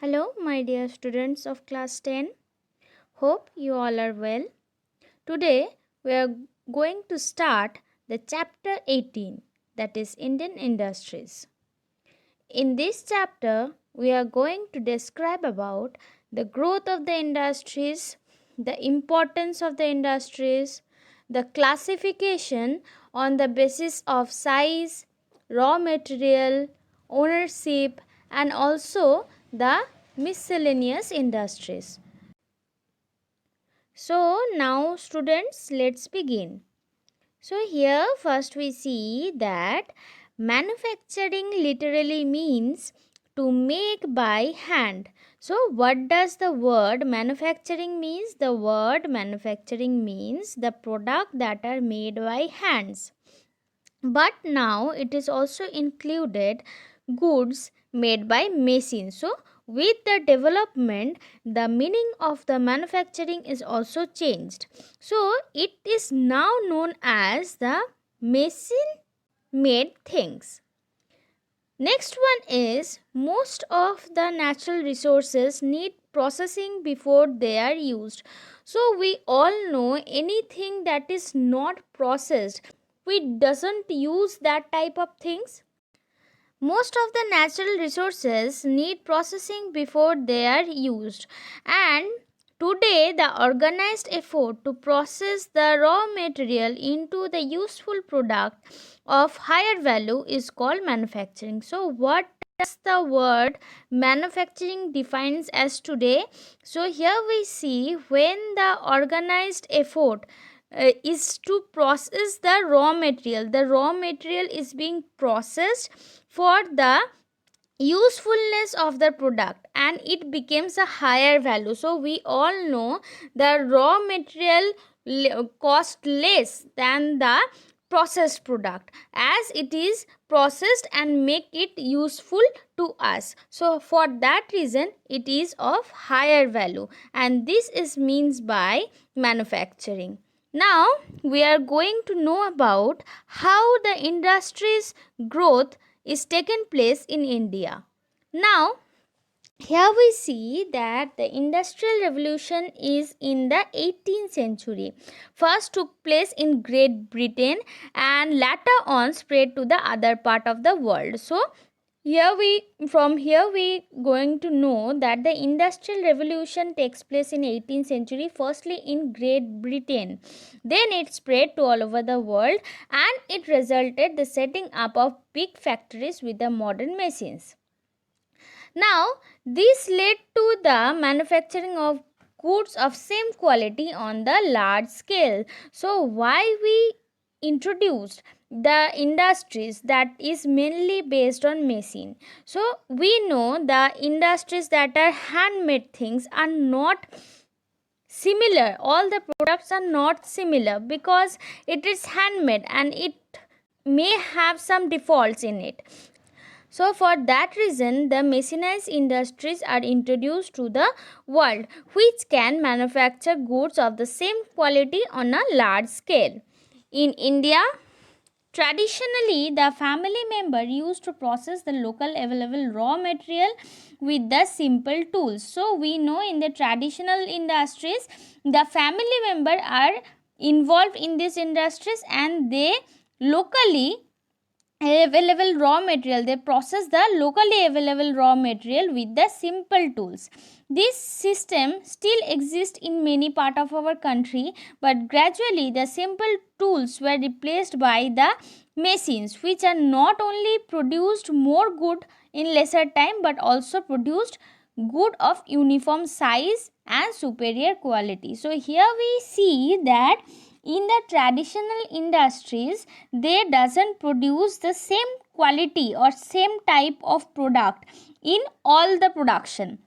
Hello, my dear students of class 10. Hope you all are well. Today, we are going to start the chapter 18, that is Indian Industries. In this chapter, we are going to describe about the growth of the industries, the importance of the industries, the classification on the basis of size, raw material, ownership, and also the miscellaneous industries. So now students, let's begin. So here first we see that manufacturing literally means to make by hand. So what does the word manufacturing means? The word manufacturing means the product that are made by hands. But now it is also included goods made by machines. So with the development, the meaning of the manufacturing is also changed. So it is now known as the machine made things. Next one is most of the natural resources need processing before they are used. So we all know anything that is not processed, we doesn't use that type of things. Most of the natural resources need processing before they are used, and today the organized effort to process the raw material into the useful product of higher value is called manufacturing. So what does the word manufacturing defines as today? So here we see when the organized effort is to process the raw material is being processed for the usefulness of the product and it becomes a higher value. So we all know the raw material cost less than the processed product as it is processed and make it useful to us. So for that reason it is of higher value, and this is means by manufacturing. Now we are going to know about how the industry's growth is taken place in India. Now, here we see that the industrial revolution is in the 18th century. First took place in Great Britain and later on spread to the other part of the world. So here we going to know that the industrial revolution takes place in 18th century, firstly in Great Britain, then it spread to all over the world and it resulted the setting up of big factories with the modern machines. Now this led to the manufacturing of goods of same quality on the large scale. So why we introduced the industries that is mainly based on machine? So we know the industries that are handmade things are not similar, all the products are not similar because it is handmade and it may have some defaults in it. So for that reason, the machinized industries are introduced to the world, which can manufacture goods of the same quality on a large scale. In India, traditionally, the family member used to process the local available raw material with the simple tools. So we know in the traditional industries, the family member are involved in these industries and they locally available raw material, they process the locally available raw material with the simple tools. This system still exists in many part of our country, but gradually the simple tools were replaced by the machines, which are not only produced more good in lesser time but also produced good of uniform size and superior quality. So here we see that in the traditional industries they doesn't produce the same quality or same type of product in all the production,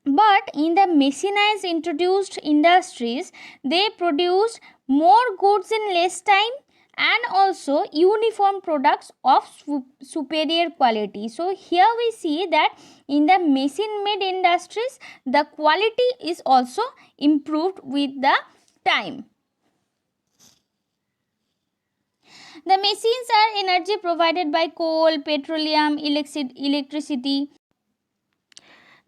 but in the machinized introduced industries they produce more goods in less time and also uniform products of superior quality. So here we see that in the machine made industries the quality is also improved with the time. The machines are energy provided by coal, petroleum, electricity.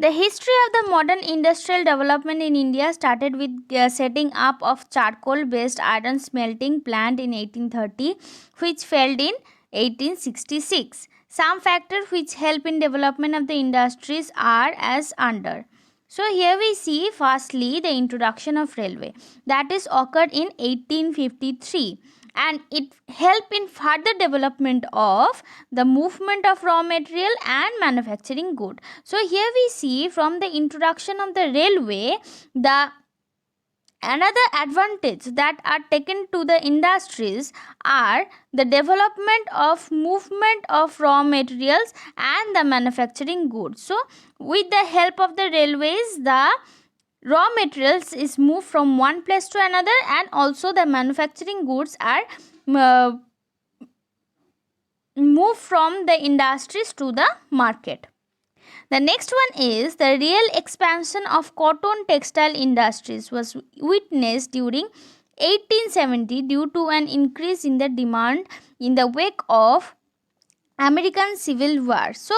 The history of the modern industrial development in India started with setting up of charcoal-based iron smelting plant in 1830, which failed in 1866. Some factors which help in development of the industries are as under. So here we see firstly the introduction of railway that is occurred in 1853, and it helped in further development of the movement of raw material and manufacturing good. So here we see from the introduction of the railway, the another advantage that are taken to the industries are the development of movement of raw materials and the manufacturing goods. So with the help of the railways, the raw materials is moved from one place to another, and also the manufacturing goods are uh, moved from the industries to the market. The next one is the real expansion of cotton textile industries was witnessed during 1870 due to an increase in the demand in the wake of American Civil War. So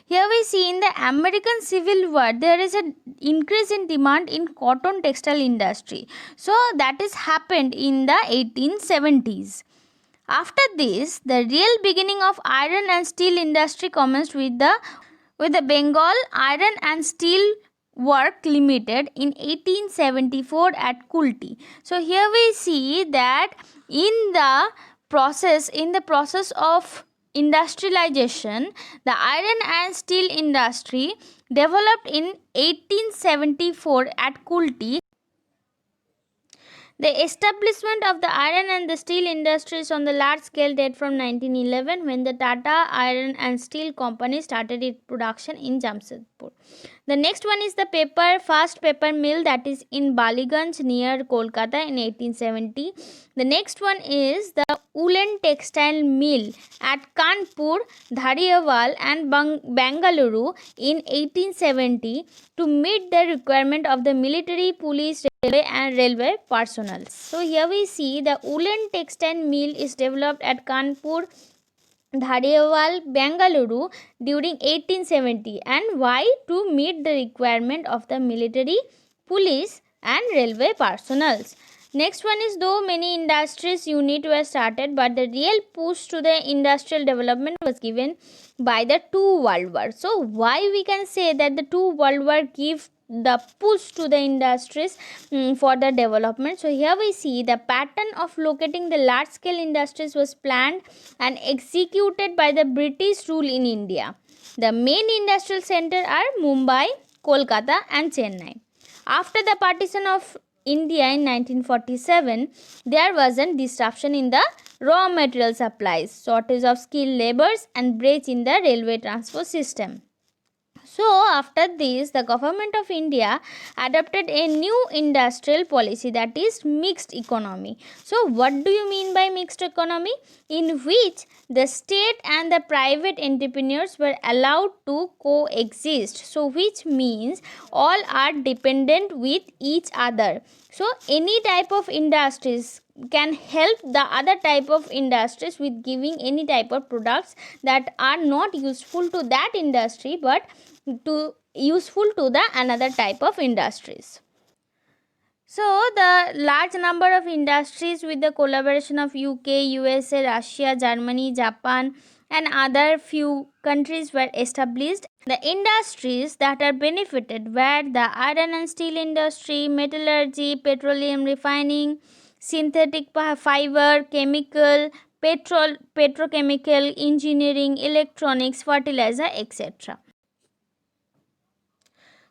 here we see in the American Civil War there is an increase in demand in cotton textile industry. So that is happened in the 1870s. After this, the real beginning of iron and steel industry commenced with the Bengal Iron and Steel Work Limited in 1874 at Kulti. So here we see that in the process of industrialization, the iron and steel industry developed in 1874 at Kulti. The establishment of the iron and the steel industries on the large scale date from 1911, when the Tata Iron and Steel Company started its production in Jamshedpur. The next one is the first paper mill that is in Baliganj near Kolkata in 1870. The next one is the woolen textile mill at Kanpur, Dhariawal and Bangalore in 1870 to meet the requirement of the military, police, railway and railway personnel. So here we see the woolen textile mill is developed at Kanpur, Dhariawal, Bangalore during 1870, and why? To meet the requirement of the military, police and railway personnel. Next one is, though many industries units were started, but the real push to the industrial development was given by the two world wars. So why we can say that the two world war give the push to the industries for the development. So here we see the pattern of locating the large scale industries was planned and executed by the British rule in India. The main industrial center are Mumbai, Kolkata and Chennai. After the partition of India in 1947, there was a disruption in the raw material supplies, shortage of skilled laborers and breach in the railway transport system. So after this, the government of India adopted a new industrial policy, that is mixed economy. So what do you mean by mixed economy? In which the state and the private entrepreneurs were allowed to coexist. So which means all are dependent with each other. So any type of industries can help the other type of industries with giving any type of products that are not useful to that industry but to useful to the another type of industries. So the large number of industries with the collaboration of UK, USA, Russia, Germany, Japan and other few countries were established. The industries that are benefited were the iron and steel industry, metallurgy, petroleum refining, synthetic fiber, chemical, petrochemical, engineering, electronics, fertilizer, etc.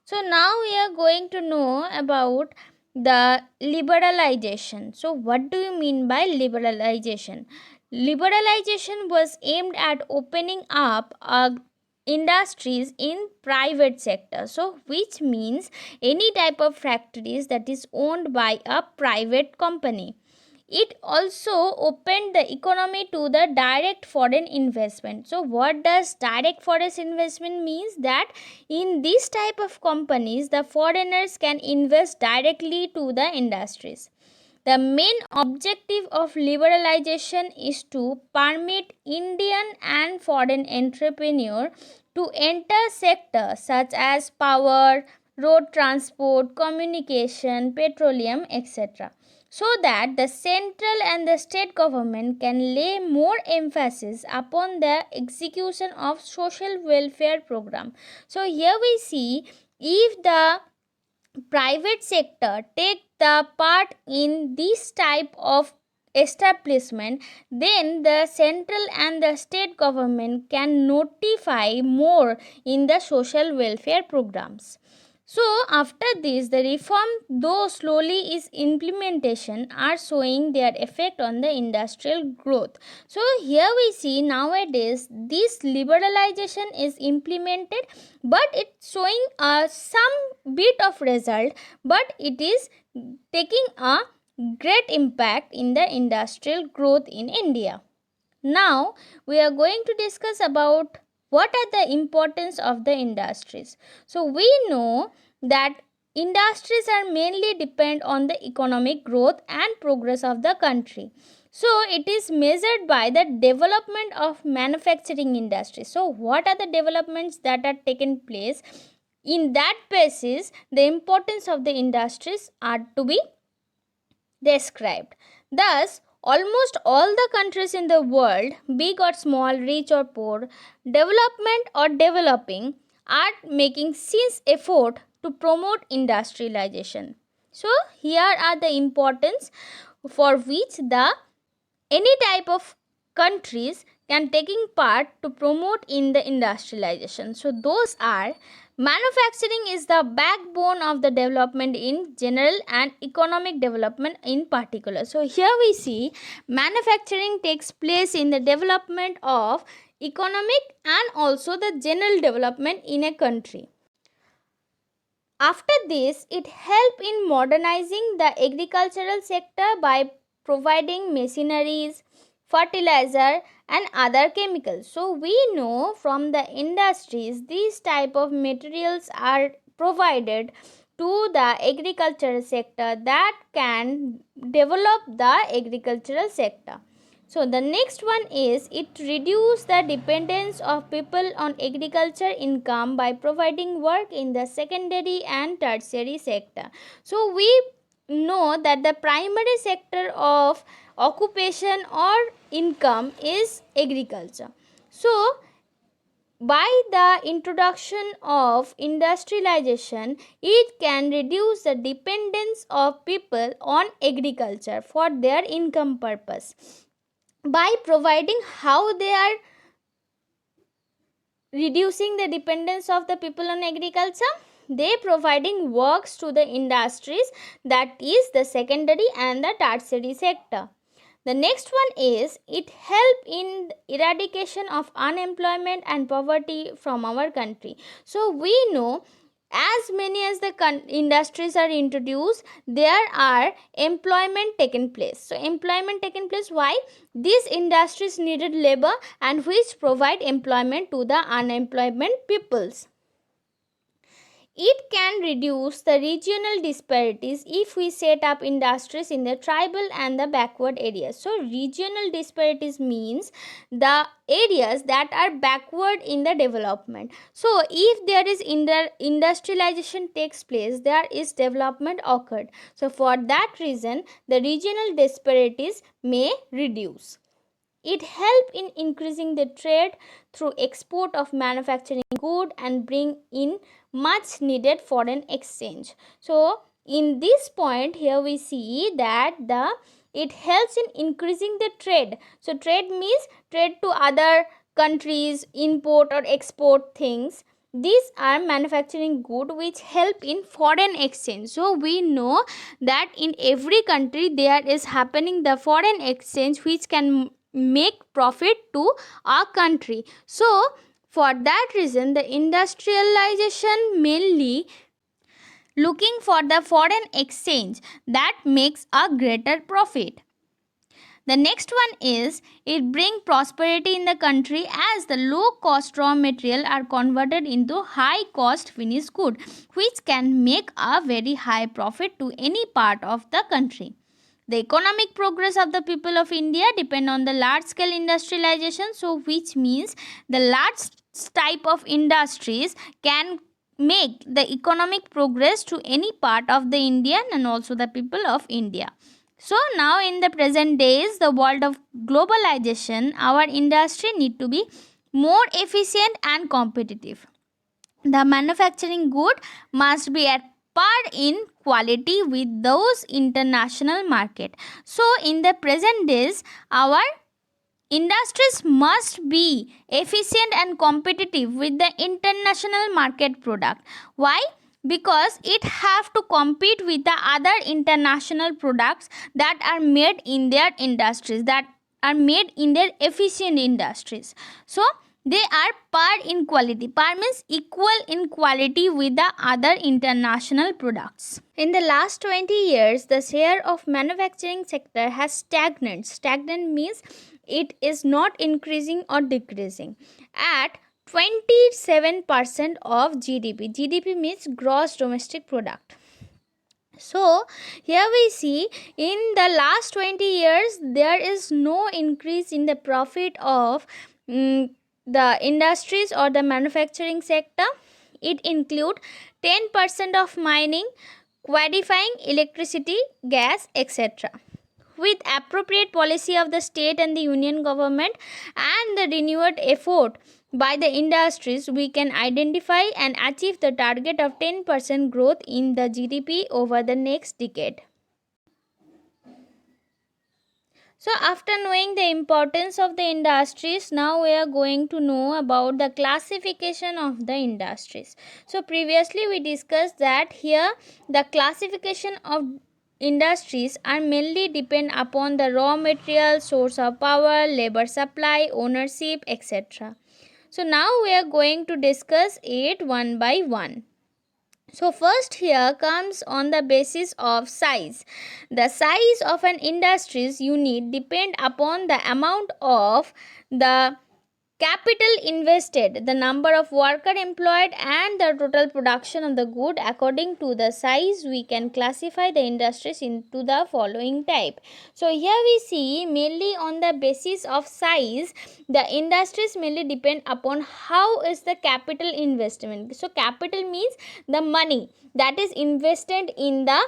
So now we are going to know about the liberalization. So what do you mean by liberalization? Liberalization was aimed at opening up industries in private sector. So which means any type of factories that is owned by a private company. It also opened the economy to the direct foreign investment. So what does direct foreign investment means? That in this type of companies the foreigners can invest directly to the industries. The main objective of liberalization is to permit Indian and foreign entrepreneurs to enter sectors such as power, road transport, communication, petroleum, etc., so that the central and the state government can lay more emphasis upon the execution of social welfare program. So here we see, if the private sector take the part in this type of establishment, then the central and the state government can notify more in the social welfare programs. So after this, the reform, though slowly is implementation, are showing their effect on the industrial growth. So here we see nowadays this liberalization is implemented, but it's showing some bit of result, but it is taking a great impact in the industrial growth in India. Now we are going to discuss about what are the importance of the industries. So we know that industries are mainly depend on the economic growth and progress of the country. So it is measured by the development of manufacturing industry. So what are the developments that are taken place? In that basis, the importance of the industries are to be described. Thus, almost all the countries in the world, big or small, rich or poor, development or developing, are making serious effort to promote industrialization. So, here are the importance for which the any type of countries can taking part to promote in the industrialization. So those are: manufacturing is the backbone of the development in general and economic development in particular. So here we see manufacturing takes place in the development of economic and also the general development in a country. After this, it helps in modernizing the agricultural sector by providing machineries, fertilizer and other chemicals. So we know from the industries these type of materials are provided to the agricultural sector that can develop the agricultural sector. So the next one is, it reduce the dependence of people on agriculture income by providing work in the secondary and tertiary sector. So we know that the primary sector of occupation or income is agriculture. So by the introduction of industrialization, it can reduce the dependence of people on agriculture for their income purpose. By providing, how they are reducing the dependence of the people on agriculture, they providing works to the industries, that is the secondary and the tertiary sector. The next one is, it help in eradication of unemployment and poverty from our country. So we know, as many as the industries are introduced, there are employment taken place. So employment taken place, why? These industries needed labor and which provide employment to the unemployment peoples. It can reduce the regional disparities if we set up industries in the tribal and the backward areas. So regional disparities means the areas that are backward in the development. So if there is industrialization takes place, there is development occurred. So for that reason, the regional disparities may reduce. It help in increasing the trade through export of manufacturing good and bring in much needed foreign exchange. So in this point here we see that it helps in increasing the trade. So trade means trade to other countries, import or export things. These are manufacturing good which help in foreign exchange. So we know that in every country there is happening the foreign exchange which can make profit to our country. So for that reason, the industrialization mainly looking for the foreign exchange that makes a greater profit. The next one is, it bring prosperity in the country as the low cost raw material are converted into high cost finished good which can make a very high profit to any part of the country. The economic progress of the people of India depend on the large scale industrialization, so which means the large type of industries can make the economic progress to any part of the Indian and also the people of India. So now in the present days, the world of globalization, our industry need to be more efficient and competitive. The manufacturing good must be at par in quality with those international market. So in the present days, our industries must be efficient and competitive with the international market product. Why? Because it have to compete with the other international products that are made in their industries, that are made in their efficient industries. So they are par in quality. Par means equal in quality with the other international products. In the last 20 years, the share of manufacturing sector has stagnated. Stagnant means it is not increasing or decreasing at 27% of GDP. GDP means gross domestic product. So here we see in the last 20 years there is no increase in the profit of the industries or the manufacturing sector. It include 10% of mining, qualifying electricity, gas, etc. With appropriate policy of the state and the union government and the renewed effort by the industries, we can identify and achieve the target of 10% growth in the GDP over the next decade. So after knowing the importance of the industries, now we are going to know about the classification of the industries. So previously we discussed that here the classification of industries are mainly depend upon the raw material, source of power, labor supply, ownership, etc. So now we are going to discuss it one by one. So first here comes on the basis of size. The size of an industry's unit depend upon the amount of the capital invested, the number of worker employed and the total production of the good. According to the size, we can classify the industries into the following type. So here we see mainly on the basis of size, the industries mainly depend upon how is the capital investment. So capital means the money that is invested in the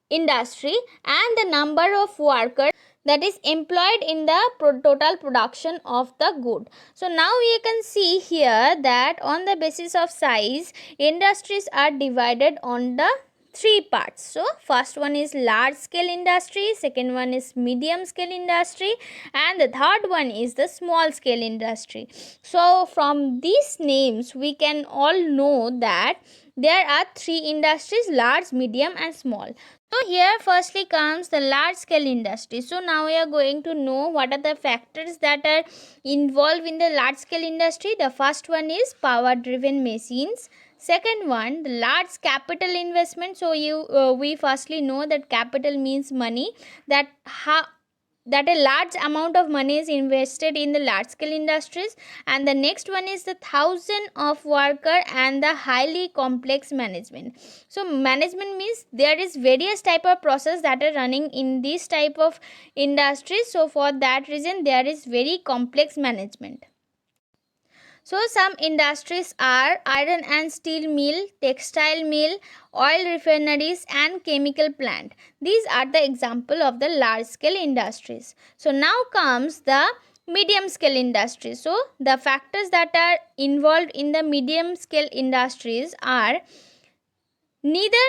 industry and the number of workers that is employed in the total production of the good. So now we can see here that on the basis of size, industries are divided on the three parts. So first one is large scale industry, second one is medium scale industry, and the third one is the small scale industry. So from these names we can all know that there are three industries: large, medium and small. So here firstly comes the large scale industry. So now we are going to know what are the factors that are involved in the large scale industry. The first one is power driven machines. Second one, the large capital investment. So we firstly know that capital means money, that that a large amount of money is invested in the large scale industries. And the next one is the thousand of worker and the highly complex management. So management means there is various type of process that are running in this type of industries. So for that reason there is very complex management. So some industries are iron and steel mill, textile mill, oil refineries and chemical plant. These are the example of the large scale industries. So now comes the medium scale industry. So the factors that are involved in the medium scale industries are neither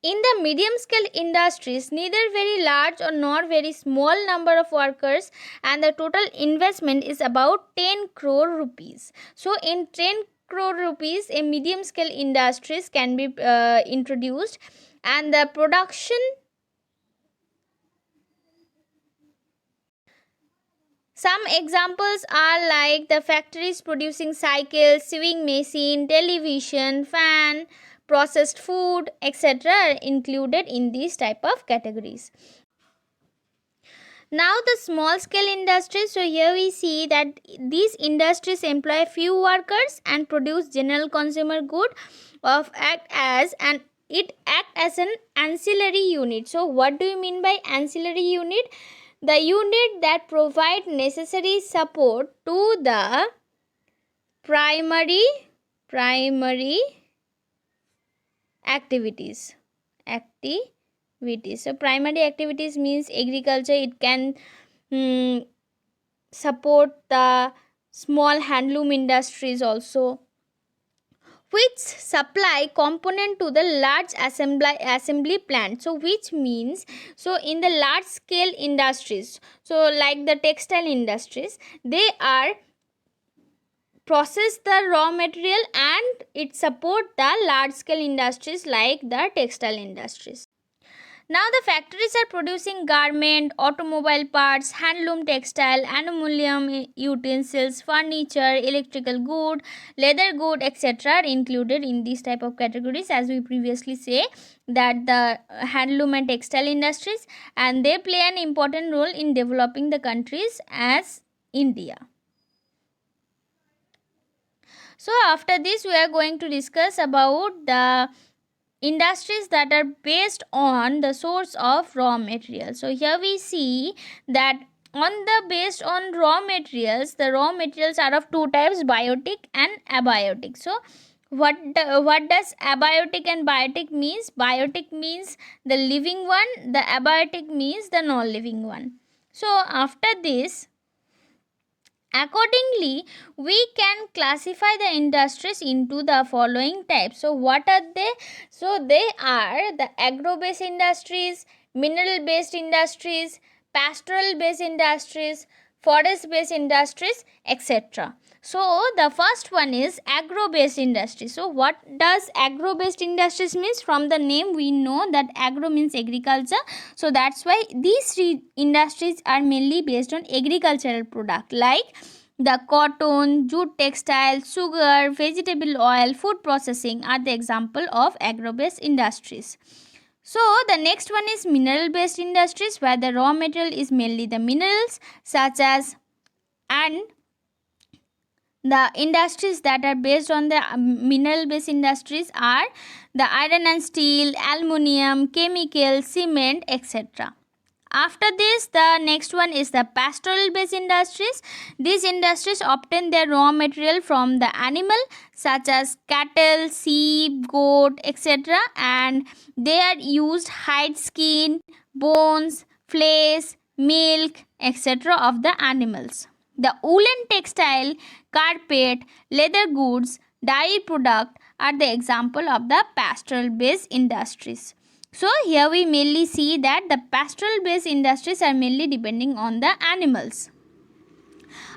in the medium scale industries, neither very large or nor very small number of workers, and the total investment is about 10 crore rupees. So in 10 crore rupees, a medium scale industries can be introduced, and the production. Some examples are like the factories producing cycles, sewing machine, television, fan, processed food, etc. are included in these type of categories. Now the small scale industries. So here we see that these industries employ few workers and produce general consumer good of act as an it acts as an ancillary unit. So what do you mean by ancillary unit? The unit that provide necessary support to the primary activities. So primary activities means agriculture. It can support the small handloom industries also, which supply component to the large assembly plant. So which means, so in the large scale industries, so like the textile industries, they are process the raw material and it support the large scale industries like the textile industries. Now the factories are producing garment, automobile parts, handloom textile, aluminum utensils, furniture, electrical good, leather good, etc. are included in these type of categories, as we previously say that the handloom and textile industries, and they play an important role in developing the countries as India. So after this we are going to discuss about the industries that are based on the source of raw material. So here we see that based on raw materials, the raw materials are of two types, biotic and abiotic. So what does abiotic and biotic means? Biotic means the living one, the abiotic means the non-living one. So after this, accordingly, we can classify the industries into the following types. So what are they? So they are the agro-based industries, mineral-based industries, pastoral-based industries, forest-based industries, etc. So the first one is agro-based industry. So what does agro-based industries means? From the name we know that agro means agriculture. So that's why these three industries are mainly based on agricultural product like the cotton, jute textile, sugar, vegetable oil, food processing are the example of agro-based industries. So the next one is mineral-based industries, where the raw material is mainly the minerals such as, and the industries that are based on the mineral-based industries are the iron and steel, aluminium, chemical, cement, etc. After this, the next one is the pastoral based industries. These industries obtain their raw material from the animal such as cattle, sheep, goat, etc. and they are used hide, skin, bones, flesh, milk, etc. of the animals. The woolen textile, carpet, leather goods, dairy product are the example of the pastoral based industries. So here we mainly see that the pastoral based industries are mainly depending on the animals.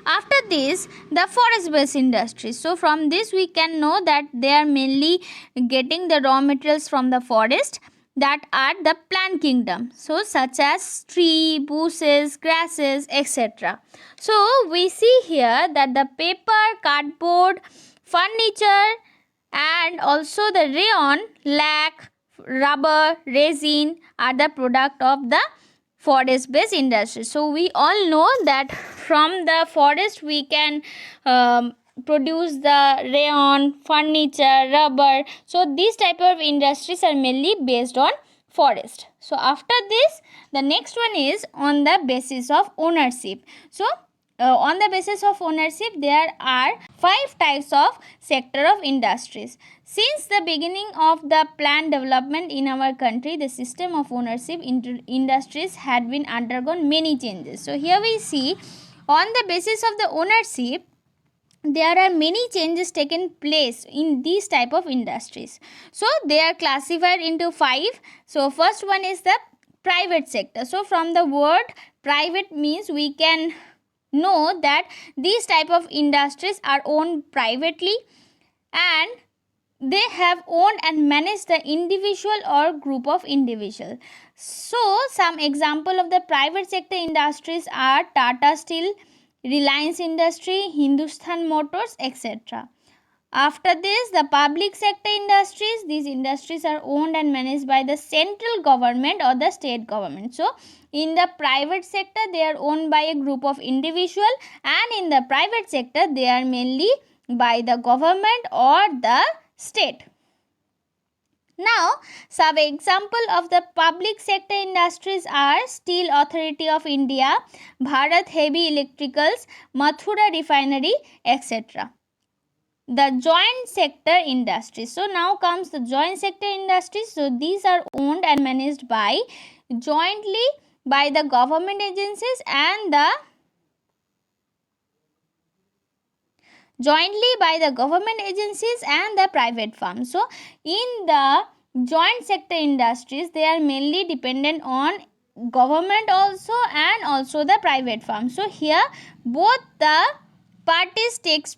After this, the forest based industries. So from this we can know that they are mainly getting the raw materials from the forest that are the plant kingdom. So such as tree, bushes, grasses, etc. So we see here that the paper, cardboard, furniture and also the rayon, lac, rubber, resin are the product of the forest based industry. So we all know that from the forest we can produce the rayon, furniture, rubber. So these type of industries are mainly based on forest. So after this, the next one is on the basis of ownership. So on the basis of ownership, there are 5 types of sector of industries. Since the beginning of the planned development in our country, the system of ownership in industries had been undergone many changes. So here we see on the basis of the ownership, there are many changes taken place in these type of industries. So they are classified into 5. So first one is the private sector. So from the word private means we can know that these type of industries are owned privately and they have owned and managed the individual or group of individuals. So some example of the private sector industries are Tata Steel, Reliance Industry, Hindustan Motors, etc. After this, the public sector industries, these industries are owned and managed by the central government or the state government. So in the private sector, they are owned by a group of individual, and in the private sector, they are mainly by the government or the state. Now, some example of the public sector industries are Steel Authority of India, Bharat Heavy Electricals, Mathura Refinery, etc. The joint sector industries. So now comes the joint sector industries. So these are owned and managed by jointly by the government agencies and the private firms. So in the joint sector industries, they are mainly dependent on government also and also the private firms. So here both the parties takes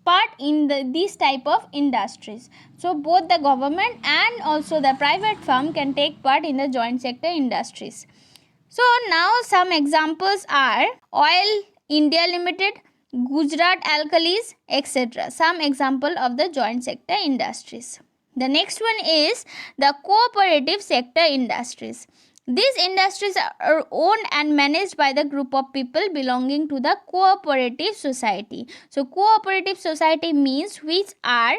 part in these type of industries. So both the government and also the private firm can take part in the joint sector industries. So now some examples are Oil India Limited, Gujarat Alkalis, etc. Some example of the joint sector industries. The next one is the cooperative sector industries. These industries are owned and managed by the group of people belonging to the cooperative society. So cooperative society means which are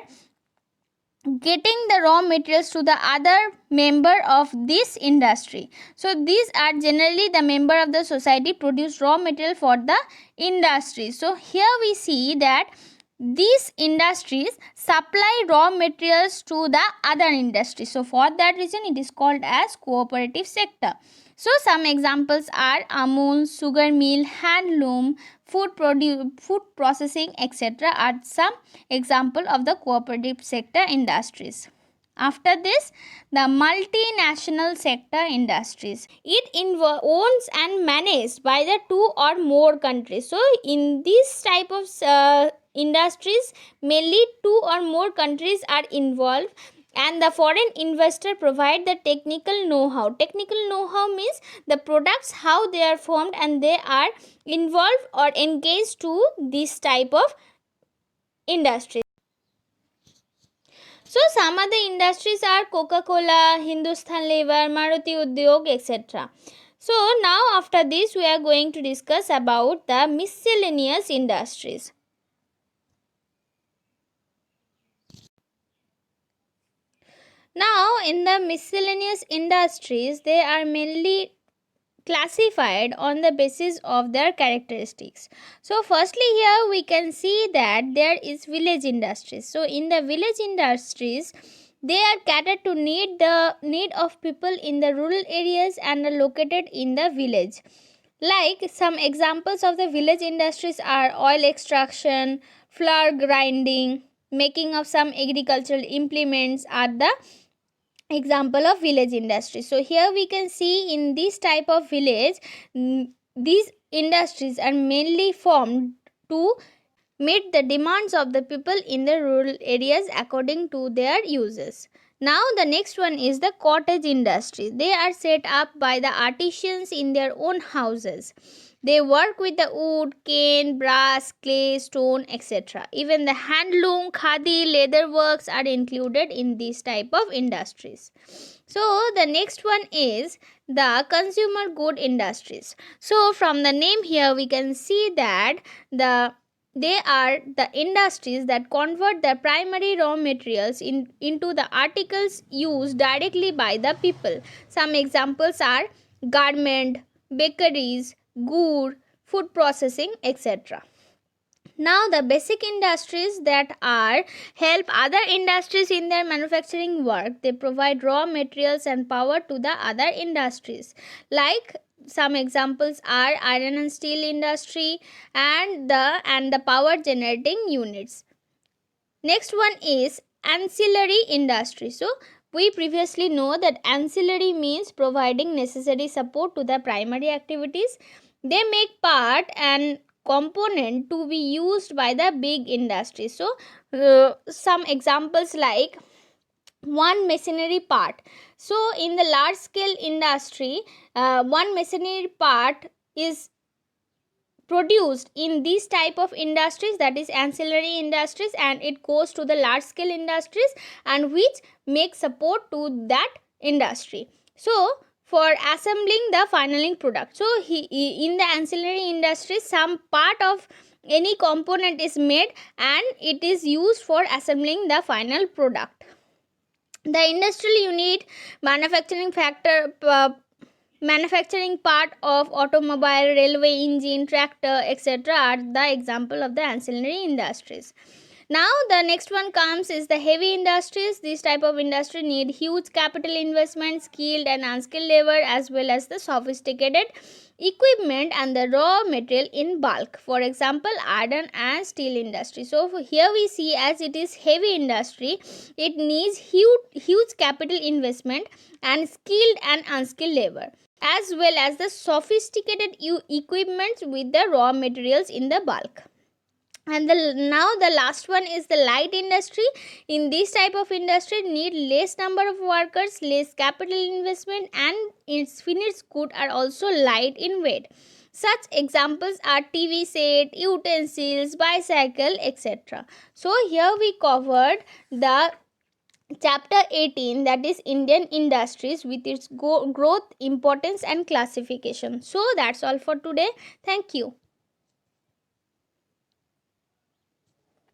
getting the raw materials to the other member of this industry. So these are generally the member of the society produce raw material for the industry. So here we see that these industries supply raw materials to the other industry. So for that reason it is called as cooperative sector. So some examples are Amul, sugar mill, handloom, food processing, etc. are some example of the cooperative sector industries. After this, the multinational sector industries. It owns and managed by the two or more countries. So in this type of industries, mainly two or more countries are involved, and the foreign investor provide the technical know-how. Technical know-how means the products how they are formed, and they are involved or engaged to this type of industry. So some other industries are Coca-Cola, Hindustan Lever, Maruti Udyog, etc. So now after this we are going to discuss about the miscellaneous industries. Now in the miscellaneous industries, they are mainly classified on the basis of their characteristics. So firstly here we can see that there is village industries. So in the village industries, they are catered to the need of people in the rural areas and are located in the village. Like some examples of the village industries are oil extraction, flour grinding, making of some agricultural implements are the example of village industry. So here we can see in this type of village, these industries are mainly formed to meet the demands of the people in the rural areas according to their uses. Now the next one is the cottage industry. They are set up by the artisans in their own houses. They work with the wood, cane, brass, clay, stone, etc. Even the handloom, khadi, leather works are included in this type of industries. So the next one is the consumer good industries. So from the name here we can see that they are the industries that convert the primary raw materials into the articles used directly by the people. Some examples are garment, bakeries, good, food processing, etc. Now the basic industries that are help other industries in their manufacturing work. They provide raw materials and power to the other industries. Like some examples are iron and steel industry and the power generating units. Next one is ancillary industry. So we previously know that ancillary means providing necessary support to the primary activities. They make part and component to be used by the big industry. So some examples like one machinery part. So in the large scale industry, one machinery part is produced in these type of industries, that is ancillary industries, and it goes to the large scale industries and which make support to that industry. So for assembling the final product, so in the ancillary industry, some part of any component is made and it is used for assembling the final product. The industrial unit, manufacturing factor, manufacturing part of automobile, railway engine, tractor, etc. are the example of the ancillary industries. Now the next one comes is the heavy industries. This type of industry need huge capital investment, skilled and unskilled labor, as well as the sophisticated equipment and the raw material in bulk. For example, iron and steel industry. So here we see, as it is heavy industry, it needs huge capital investment and skilled and unskilled labor, as well as the sophisticated equipment with the raw materials in the bulk. And now the last one is the light industry. In this type of industry need less number of workers, less capital investment, and its finished goods are also light in weight. Such examples are TV set, utensils, bicycle, etc. So here we covered the chapter 18, that is Indian industries, with its growth, importance and classification. So that's all for today. Thank you.